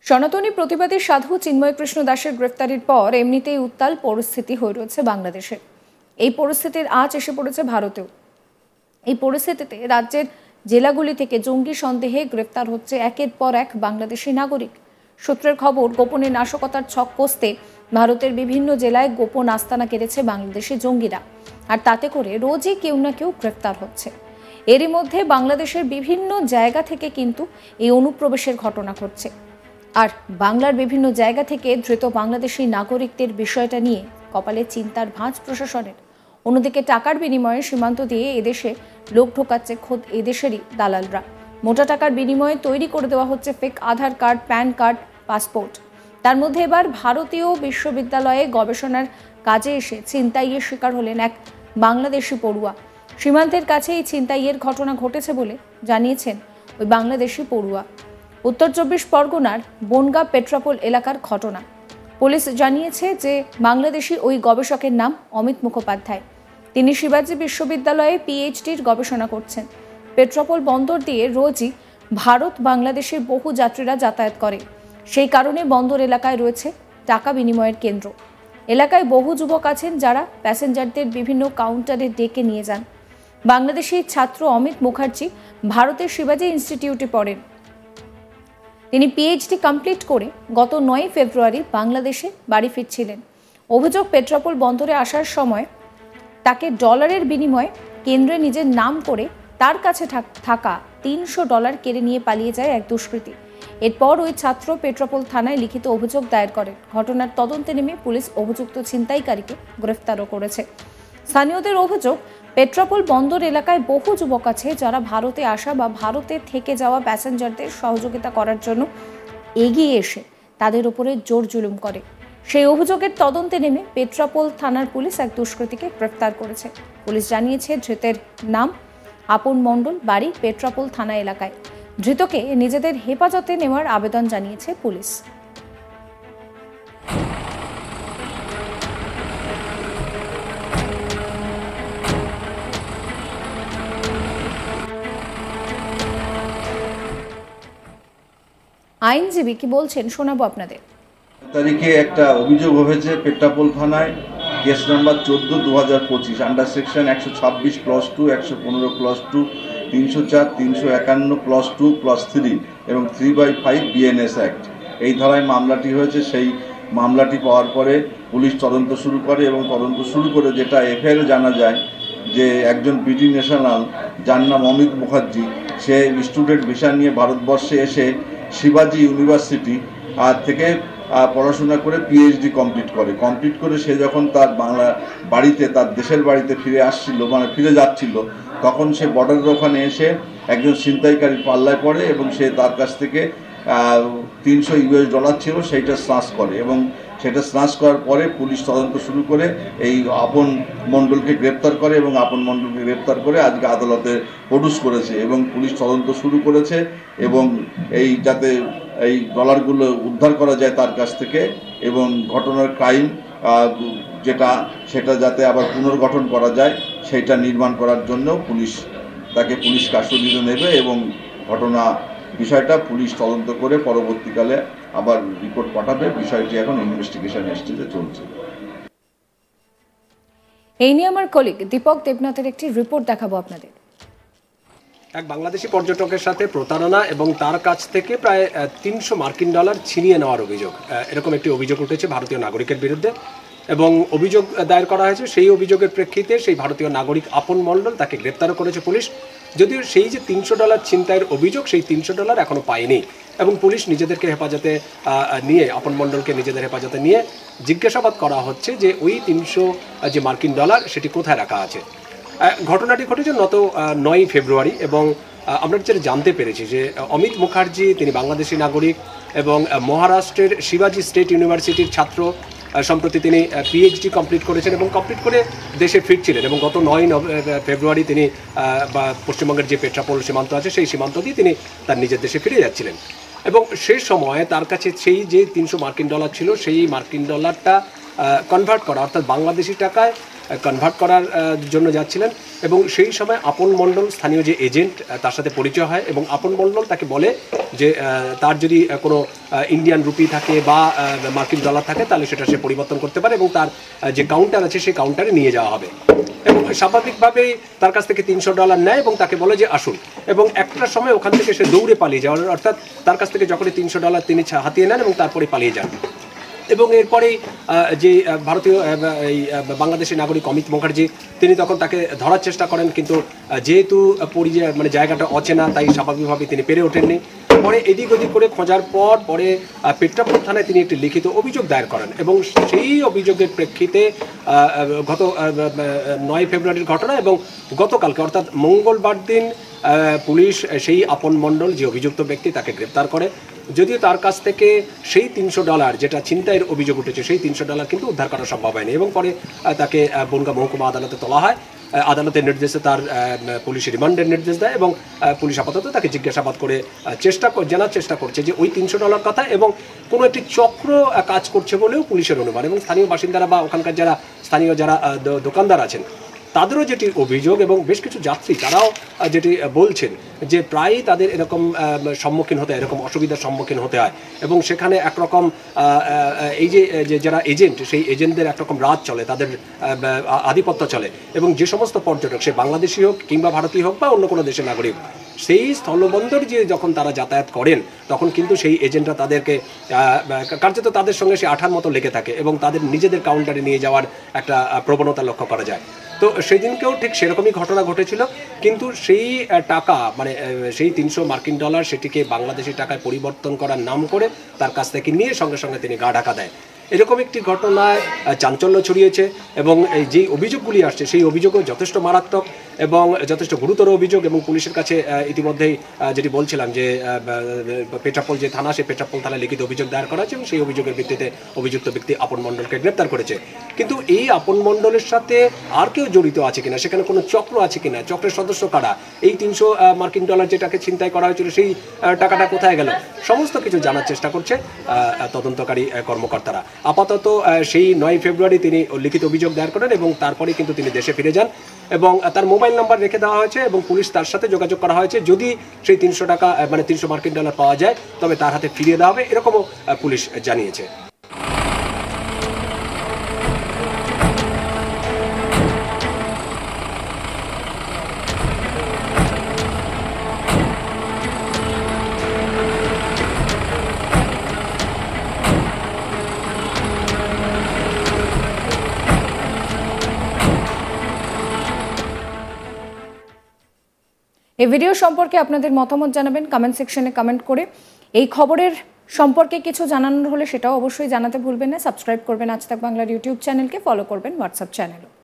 সনাতনী প্রতিবাদী সাধু চিন্ময় কৃষ্ণ দাসের গ্রেফতারির পর এমনিতেই উত্তাল পরিস্থিতি হয়ে রয়েছে বাংলাদেশে। এই পরিস্থিতির আঁচ এসে পড়েছে ভারতেও। এই পরিস্থিতিতে রাজ্যের জেলাগুলি থেকে জঙ্গি সন্দেহে গ্রেফতার হচ্ছে একের পর এক বাংলাদেশি নাগরিক। সূত্রের খবর, গোপনে নাশকতার ছক কষতে ভারতের বিভিন্ন জেলায় গোপন আস্তানা কেড়েছে বাংলাদেশি জঙ্গিরা, আর তাতে করে রোজই কেউ না কেউ গ্রেফতার হচ্ছে। এরই মধ্যে বাংলাদেশের বিভিন্ন জায়গা থেকে কিন্তু এই অনুপ্রবেশের ঘটনা ঘটছে। আর বাংলার বিভিন্ন জায়গা থেকে ধৃত বাংলাদেশি নাগরিকদের বিষয়টা নিয়ে কপালে চিন্তার ভাঁজ প্রশাসনের। অন্যদিকে টাকার বিনিময়ে সীমান্ত দিয়ে এদেশে লোক ঢোকাচ্ছে খোদ এদেশেরই দালালরা। মোটা টাকার বিনিময়ে তৈরি করে দেওয়া হচ্ছে ফেক আধার কার্ড, প্যান কার্ড, পাসপোর্ট। তার মধ্যে এবার ভারতীয় বিশ্ববিদ্যালয়ে গবেষণার কাজে এসে ছিনতাইয়ের শিকার হলেন এক বাংলাদেশি পড়ুয়া। সীমান্তের কাছে এই ছিনতাইয়ের ঘটনা ঘটেছে বলে জানিয়েছেন ওই বাংলাদেশি পড়ুয়া। উত্তর 24 পরগনার বনগাঁ পেট্রাপোল এলাকার ঘটনা। পুলিশ জানিয়েছে যে বাংলাদেশি ওই গবেষকের নাম অমিত মুখোপাধ্যায়। তিনি শিবাজি বিশ্ববিদ্যালয়ে পিএইচডির গবেষণা করছেন। পেট্রাপোল বন্দর দিয়ে রোজই ভারত বাংলাদেশের বহু যাত্রীরা যাতায়াত করে। সেই কারণে বন্দর এলাকায় রয়েছে টাকা বিনিময়ের কেন্দ্র। এলাকায় বহু যুবক আছেন যারা প্যাসেঞ্জারদের বিভিন্ন কাউন্টারে ডেকে নিয়ে যান। বাংলাদেশি ছাত্র অমিত মুখার্জি ভারতের শিবাজি ইনস্টিটিউটে পড়েন। তিনি পিএইচডি কমপ্লিট করে গত 9 ফেব্রুয়ারি বাংলাদেশে বাড়ি ফিরছিলেন। অভিযোগ, পেট্রাপোল বন্দরে আসার সময় তাকে ডলারের বিনিময়ে কেন্দ্রে নিজের নাম করে তার কাছে থাকা $300 কেড়ে নিয়ে পালিয়ে যায় এক দুষ্কৃতী। এরপর ওই ছাত্র পেট্রাপোল থানায় লিখিত অভিযোগ দায়ের করেন। ঘটনার তদন্তে নেমে পুলিশ অভিযুক্ত ছিনতাইকারীকে গ্রেফতারও করেছে। স্থানীয়দের অভিযোগ, পেট্রাপোল বন্দর এলাকায় বহু যুবক আছে যারা ভারতে আসা বা ভারতে থেকে যাওয়া প্যাসেঞ্জারদের সহযোগিতা করার জন্য এগিয়ে এসে তাদের উপরে জোর জুলুম করে। সেই অভিযোগের তদন্তে নেমে পেট্রাপোল থানার পুলিশ এক দুষ্কৃতীকে গ্রেফতার করেছে। পুলিশ জানিয়েছে ধৃতের নাম আপন মণ্ডল, বাড়ি পেট্রাপোল থানা এলাকায়। ধৃতকে নিজেদের হেফাজতে নেওয়ার আবেদন জানিয়েছে পুলিশ। আইনজীবী কি বলছেন শোনাবো আপনাদের। তারিখে একটা অভিযোগ হয়েছে পেট্রাপোল থানায়, case number 14/2025, under section 126 clause 2, 115 clause 2, 304, 351 clause 2 clause 3 এবং 3/5 বিএনএস অ্যাক্ট। এই ধারায় মামলাটি হয়েছে। সেই মামলাটি পাওয়ার পরে পুলিশ তদন্ত শুরু করে এবং তদন্ত শুরু করে যেটা এফআইআরে জানা যায় যে একজন বিডি ন্যাশনাল যার নাম অমিত মুখার্জি, সে স্টুডেন্ট ভিসা নিয়ে ভারতবর্ষে এসে শিবাজি ইউনিভার্সিটি থেকে পড়াশোনা করে পিএইচডি কমপ্লিট করে সে যখন তার বাংলা বাড়িতে, তার দেশের বাড়িতে ফিরে যাচ্ছিল, তখন সে বর্ডারের ওখানে এসে একজন ছিনতাইকারীর পাল্লায় পড়ে এবং সে তার কাছ থেকে $300 ছিল, সেইটা স্নাচ করে এবং সেটা স্নাচ করার পরে পুলিশ তদন্ত শুরু করে এই আপন মণ্ডলকে গ্রেপ্তার করে এবং আপন মণ্ডলকে গ্রেপ্তার করে আজকে আদালতে প্রডিউস করেছে এবং পুলিশ তদন্ত শুরু করেছে এবং এই যাতে এই ডলারগুলো উদ্ধার করা যায় তার কাছ থেকে এবং ঘটনার ক্রাইম সেটা যাতে আবার পুনর্গঠন করা যায় সেইটা নির্মাণ করার জন্য তাকে পুলিশ কাস্টডিতে নেবে এবং বিষয়টা পুলিশ তদন্ত করে পরবর্তীকালে আবার রিপোর্ট পাঠাবে। বিষয়টি এখন ইনভেস্টিগেশন স্টেজে চলছে। এই নিয়ে আমার কলিগ দীপক দেবনাথের একটি রিপোর্ট দেখাবো আপনাদের। এক বাংলাদেশি পর্যটকের সাথে প্রতারণা এবং তার কাছ থেকে প্রায় $300 ছিনিয়ে নেওয়ার অভিযোগ, এরকম একটি অভিযোগ উঠেছে ভারতীয় নাগরিকের বিরুদ্ধে এবং অভিযোগ দায়ের করা হয়েছে। সেই অভিযোগের প্রেক্ষিতে সেই ভারতীয় নাগরিক আপন মণ্ডল, তাকে গ্রেপ্তারও করেছে পুলিশ। যদিও সেই যে $300 ছিনতাইয়ের অভিযোগ, সেই $300 এখনও পায়নি এবং পুলিশ নিজেদেরকে হেফাজতে নিয়ে, আপন মণ্ডলকে নিজেদের হেফাজতে নিয়ে জিজ্ঞাসাবাদ করা হচ্ছে যে ওই $300 সেটি কোথায় রাখা আছে। ঘটনাটি ঘটেছে গত 9 ফেব্রুয়ারি এবং আমরা যেটা জানতে পেরেছি যে অমিত মুখার্জি, তিনি বাংলাদেশি নাগরিক এবং মহারাষ্ট্রের শিবাজি স্টেট ইউনিভার্সিটির ছাত্র। সম্প্রতি তিনি পিএইচডি কমপ্লিট করেছেন এবং কমপ্লিট করে দেশে ফিরছিলেন এবং গত 9 ফেব্রুয়ারি তিনি পশ্চিমবঙ্গের যে পেট্রাপোল সীমান্ত আছে সেই সীমান্ত দিয়ে তিনি তার নিজের দেশে ফিরে যাচ্ছিলেন এবং সেই সময় তার কাছে সেই যে $300 ছিল, সেই $300 কনভার্ট করা, অর্থাৎ বাংলাদেশি টাকায় কনভার্ট করার জন্য যাচ্ছিলেন এবং সেই সময় আপন মণ্ডল স্থানীয় যে এজেন্ট তার সাথে পরিচয় হয় এবং আপন মণ্ডল তাকে বলে যে তার যদি কোনো ইন্ডিয়ান রুপি থাকে বা মার্কিন ডলার থাকে তাহলে সেটা সে পরিবর্তন করতে পারে এবং তার যে কাউন্টার আছে সেই কাউন্টারে নিয়ে যাওয়া হবে এবং স্বাভাবিকভাবেই তার কাছ থেকে $300 নেয় এবং তাকে বলে যে আসুন এবং একটা সময় ওখান থেকে সে দৌড়ে পালিয়ে যাওয়ার অর্থাৎ তার কাছ থেকে যখনই $300 তিনি হাতিয়ে নেন এবং তারপরে পালিয়ে যান এবং এরপরেই যে ভারতীয় এই বাংলাদেশি নাগরিক অমিত মুখার্জি তিনি তখন তাকে ধরার চেষ্টা করেন কিন্তু যেহেতু মানে জায়গাটা অচেনা তাই স্বাভাবিকভাবে তিনি পেরে ওঠেননি পরে এদিক ওদিক করে খোঁজার পর পরে পেট্রাপোল থানায় তিনি একটি লিখিত অভিযোগ দায়ের করেন এবং সেই অভিযোগের প্রেক্ষিতে গত 9 ফেব্রুয়ারির ঘটনা এবং গতকালকে অর্থাৎ মঙ্গলবার দিন পুলিশ সেই আপন মণ্ডল যে অভিযুক্ত ব্যক্তি তাকে গ্রেপ্তার করে যদিও তার কাছ থেকে সেই $300 যেটা ছিনতাইয়ের অভিযোগ উঠেছে সেই $300 কিন্তু উদ্ধার করা সম্ভব হয়নি এবং পরে তাকে বনগাঁ মহকুমা আদালতে তোলা হয় আদালতের নির্দেশে তার পুলিশ রিমান্ডের নির্দেশ দেয় এবং পুলিশ আপাতত তাকে জিজ্ঞাসাবাদ করে জানার চেষ্টা করছে যে ওই $300 কথা এবং কোনো একটি চক্র কাজ করছে বলেও পুলিশের অনুমান এবং স্থানীয় বাসিন্দারা বা ওখানকার যারা স্থানীয় যারা দোকানদার আছেন তাদেরও যেটি অভিযোগ এবং বেশ কিছু যাত্রী তারাও যেটি বলছেন যে প্রায়ই তাদের এরকম সম্মুখীন হতে এরকম অসুবিধার সম্মুখীন হতে হয় এবং সেখানে একরকম এই যে যারা এজেন্ট সেই এজেন্টদের একরকম রাজ চলে তাদের আধিপত্য চলে এবং যে সমস্ত পর্যটক সে বাংলাদেশি হোক কিংবা ভারতীয় হোক বা অন্য কোনো দেশের নাগরিক সেই স্থলবন্দর যে যখন তারা যাতায়াত করেন তখন কিন্তু সেই এজেন্টরা তাদেরকে কার্যত তাদের সঙ্গে সে আঠার মতো লেগে থাকে এবং তাদের নিজেদের কাউন্টারে নিয়ে যাওয়ার একটা প্রবণতা লক্ষ্য করা যায় তো সেই দিনকেও ঠিক সেরকমই ঘটনা ঘটেছিল কিন্তু সেই টাকা মানে সেই $300 সেটিকে বাংলাদেশি টাকায় পরিবর্তন করার নাম করে তার কাছ থেকে নিয়ে সঙ্গে সঙ্গে তিনি গা ঢাকা দেয় এরকম একটি ঘটনায় চাঞ্চল্য ছড়িয়েছে এবং এই যে অভিযোগগুলি আসছে সেই অভিযোগও যথেষ্ট মারাত্মক এবং যথেষ্ট গুরুতর অভিযোগ এবং পুলিশের কাছে ইতিমধ্যেই যেটি বলছিলাম যে পেট্রাপোল যে থানা সেই পেট্রাপোল থানায় লিখিত অভিযোগ দায়ের করা আছে এবং সেই অভিযোগের ভিত্তিতে অভিযুক্ত ব্যক্তি আপন মণ্ডলকে গ্রেপ্তার করেছে কিন্তু এই আপন মণ্ডলের সাথে আর কেউ জড়িত আছে কিনা সেখানে কোনো চক্র আছে কিনা চক্রের সদস্য কারা এই $300 যেটাকে ছিনতাই করা হয়েছিল সেই টাকাটা কোথায় গেল সমস্ত কিছু জানার চেষ্টা করছে তদন্তকারী কর্মকর্তারা আপাতত সেই 9 ফেব্রুয়ারি তিনি লিখিত অভিযোগ দায়ের করেন এবং তারপরে কিন্তু তিনি দেশে ফিরে যান এবং তার মোবাইল নাম্বার রেখে দেওয়া হয়েছে এবং পুলিশ তার সাথে যোগাযোগ করা হয়েছে যদি সেই $300 মানে $300 পাওয়া যায় তবে তার হাতে ফিরিয়ে দেওয়া হবে এরকমও পুলিশ জানিয়েছে এই ভিডিও সম্পর্কে আপনাদের মতামত জানাবেন কমেন্ট সেকশনে কমেন্ট করে এই খবরের সম্পর্কে কিছু জানানোর হলে সেটাও অবশ্যই জানাতে ভুলবেন না সাবস্ক্রাইব করবেন আজ তাক বাংলার ইউটিউব চ্যানেলকে ফলো করবেন হোয়াটসঅ্যাপ চ্যানেলও